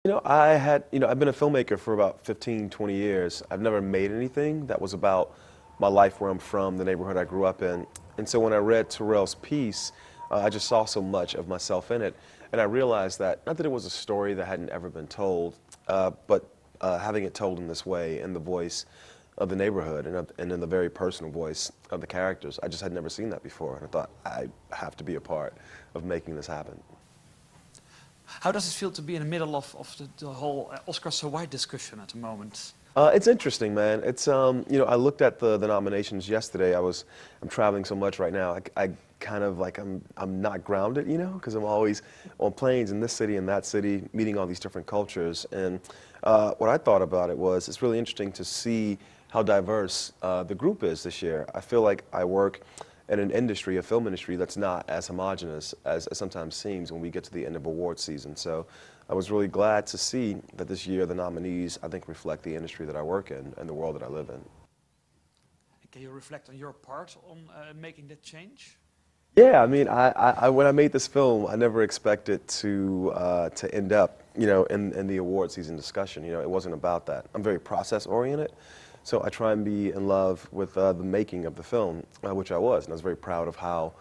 I've been a filmmaker for about 15, 20 years. I've never made anything that was about my life, where I'm from, the neighborhood I grew up in. And so when I read Terrell's piece, I just saw so much of myself in it. And I realized that, not that it was a story that hadn't ever been told, but having it told in this way, in the voice of the neighborhood and in the very personal voice of the characters, I just had never seen that before. And I thought, I have to be a part of making this happen. How does it feel to be in the middle of the whole Oscar so white discussion at the moment? It's interesting, man. I looked at the nominations yesterday. I'm traveling so much right now. I kind of like, I'm not grounded, because I'm always on planes in this city and that city, meeting all these different cultures. And what I thought about it was, it's really interesting to see how diverse the group is this year. I feel like I work in an industry, a film industry, that's not as homogenous as it sometimes seems when we get to the end of award season. So I was really glad to see that this year the nominees, I think, reflect the industry that I work in and the world that I live in. Can you reflect on your part on making that change? Yeah, I mean, when I made this film, I never expected to end up, in the award season discussion. It wasn't about that. I'm very process oriented. So I try and be in love with the making of the film, which I was, and I was very proud of how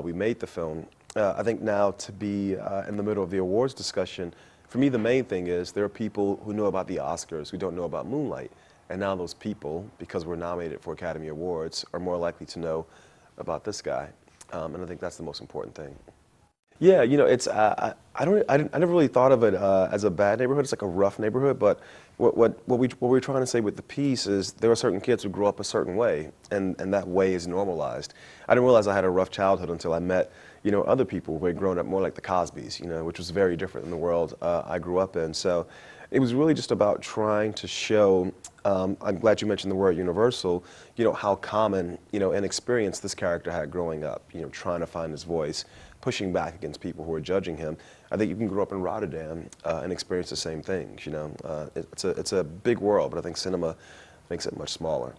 we made the film. I think now to be in the middle of the awards discussion, for me the main thing is there are people who know about the Oscars who don't know about Moonlight, and now those people, because we're nominated for Academy Awards, are more likely to know about this guy, and I think that's the most important thing. Yeah, I never really thought of it as a bad neighborhood. It's like a rough neighborhood, but what we're trying to say with the piece is there are certain kids who grow up a certain way, and that way is normalized. I didn't realize I had a rough childhood until I met, other people who had grown up more like the Cosbys, which was very different than the world I grew up in. So it was really just about trying to show, I'm glad you mentioned the word universal, how common, an experience this character had growing up, trying to find his voice, pushing back against people who are judging him. I think you can grow up in Rotterdam and experience the same things, It's a big world, but I think cinema makes it much smaller.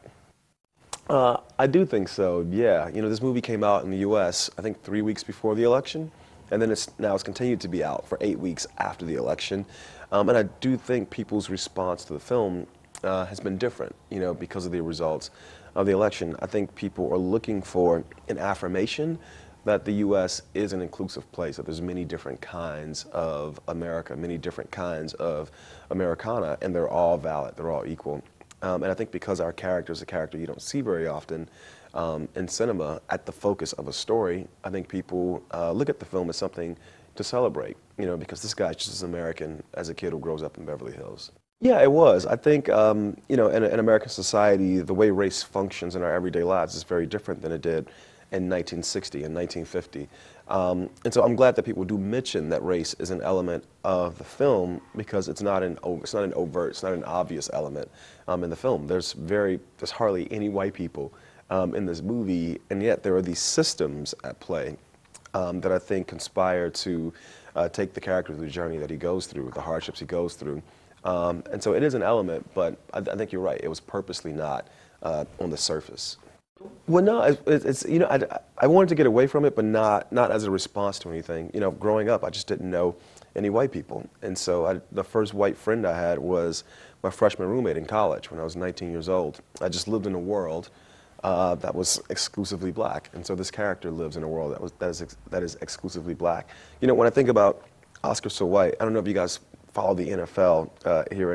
I do think so, yeah. This movie came out in the U.S., I think 3 weeks before the election, and then it's continued to be out for 8 weeks after the election. And I do think people's response to the film has been different, because of the results of the election. I think people are looking for an affirmation that the U.S. is an inclusive place, that there's many different kinds of America, many different kinds of Americana, and they're all valid, they're all equal. And I think because our character is a character you don't see very often in cinema at the focus of a story, I think people look at the film as something to celebrate, because this guy's just as American as a kid who grows up in Beverly Hills. Yeah, it was. I think, in American society, the way race functions in our everyday lives is very different than it did in 1960 and 1950. And so I'm glad that people do mention that race is an element of the film, because it's not an overt, it's not an obvious element in the film. There's hardly any white people in this movie, and yet there are these systems at play that I think conspire to take the character through the journey that he goes through, the hardships he goes through. And so it is an element, but I think you're right, it was purposely not on the surface. Well, no, I wanted to get away from it, but not as a response to anything. Growing up, I just didn't know any white people. And so the first white friend I had was my freshman roommate in college when I was 19 years old. I just lived in a world that was exclusively black. And so this character lives in a world that is exclusively black. When I think about Oscar So White, I don't know if you guys follow the NFL here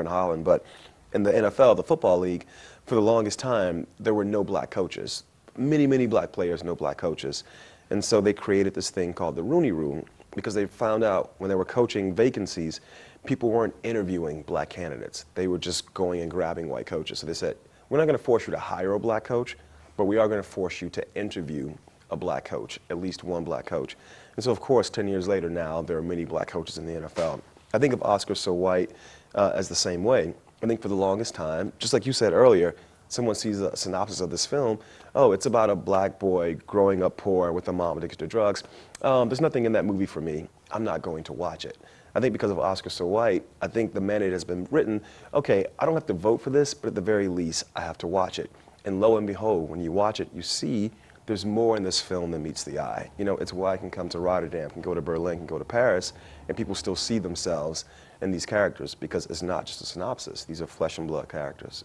in Holland, but in the NFL, the football league, for the longest time, there were no black coaches. Many, many black players, no black coaches. And so they created this thing called the Rooney Rule, because they found out when they were coaching vacancies, people weren't interviewing black candidates. They were just going and grabbing white coaches. So they said, we're not going to force you to hire a black coach, but we are going to force you to interview a black coach, at least one black coach. And so, of course, 10 years later now, there are many black coaches in the NFL. I think of Oscar So White as the same way. I think for the longest time, just like you said earlier, someone sees a synopsis of this film, oh, it's about a black boy growing up poor with a mom addicted to drugs. There's nothing in that movie for me. I'm not going to watch it. I think because of Oscar So White, I think the mandate has been written, okay, I don't have to vote for this, but at the very least, I have to watch it. And lo and behold, when you watch it, you see there's more in this film than meets the eye. It's why I can come to Rotterdam, can go to Berlin, can go to Paris, and people still see themselves in these characters, because it's not just a synopsis. These are flesh and blood characters.